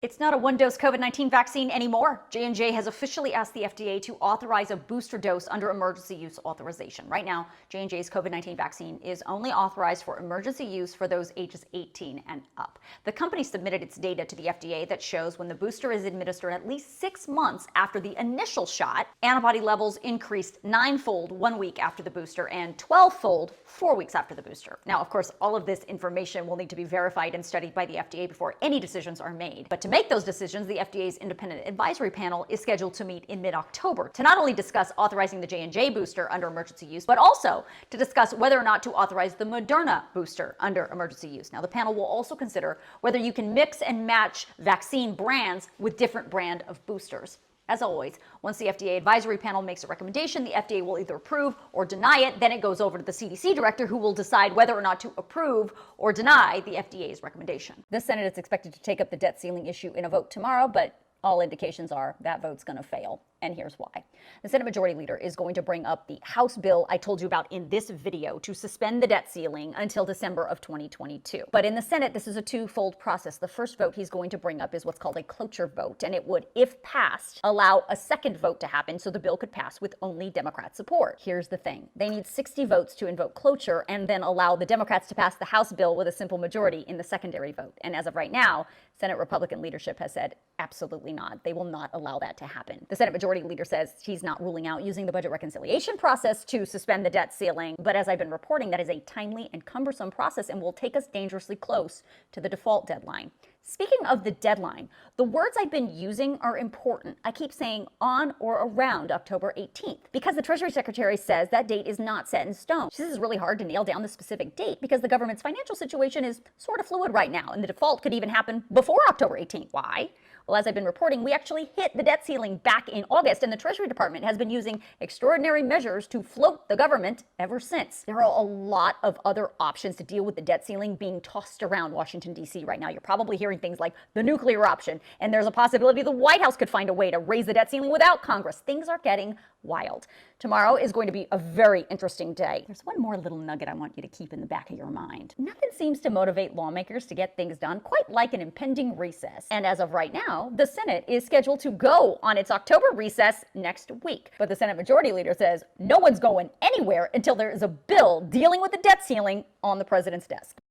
It's not a one-dose COVID-19 vaccine anymore. J&J has officially asked the FDA to authorize a booster dose under emergency use authorization. Right now, J&J's COVID-19 vaccine is only authorized for emergency use for those ages 18 and up. The company submitted its data to the FDA that shows when the booster is administered at least 6 months after the initial shot, antibody levels increased 9-fold 1 week after the booster and 12-fold 4 weeks after the booster. Now, of course, all of this information will need to be verified and studied by the FDA before any decisions are made. But to make those decisions, the FDA's independent advisory panel is scheduled to meet in mid-October to not only discuss authorizing the J&J booster under emergency use, but also to discuss whether or not to authorize the Moderna booster under emergency use. Now, the panel will also consider whether you can mix and match vaccine brands with different brand of boosters. As always, once the FDA advisory panel makes a recommendation, the FDA will either approve or deny it. Then it goes over to the CDC director, who will decide whether or not to approve or deny the FDA's recommendation. The Senate is expected to take up the debt ceiling issue in a vote tomorrow, but all indications are that vote's going to fail. And here's why. The Senate Majority Leader is going to bring up the House bill I told you about in this video to suspend the debt ceiling until December of 2022. But in the Senate, this is a twofold process. The first vote he's going to bring up is what's called a cloture vote, and it would, if passed, allow a second vote to happen so the bill could pass with only Democrat support. Here's the thing. They need 60 votes to invoke cloture and then allow the Democrats to pass the House bill with a simple majority in the secondary vote. And as of right now, Senate Republican leadership has said absolutely not. They will not allow that to happen. The Senate Majority Leader says he's not ruling out using the budget reconciliation process to suspend the debt ceiling, but as I've been reporting, that is a timely and cumbersome process and will take us dangerously close to the default deadline. Speaking of the deadline, the words I've been using are important. I keep saying on or around October 18th because the Treasury Secretary says that date is not set in stone. She says it's really hard to nail down the specific date because the government's financial situation is sort of fluid right now, and the default could even happen before October 18th. Why? Well, as I've been reporting, we actually hit the debt ceiling back in August, and the Treasury Department has been using extraordinary measures to float the government ever since. There are a lot of other options to deal with the debt ceiling being tossed around Washington, D.C. right now. You're probably hearing things like the nuclear option, and there's a possibility the White House could find a way to raise the debt ceiling without Congress. Things are getting wild. Tomorrow is going to be a very interesting day. There's one more little nugget I want you to keep in the back of your mind. Nothing seems to motivate lawmakers to get things done quite like an impending recess. And as of right now, the Senate is scheduled to go on its October recess next week. But the Senate Majority Leader says no one's going anywhere until there is a bill dealing with the debt ceiling on the president's desk.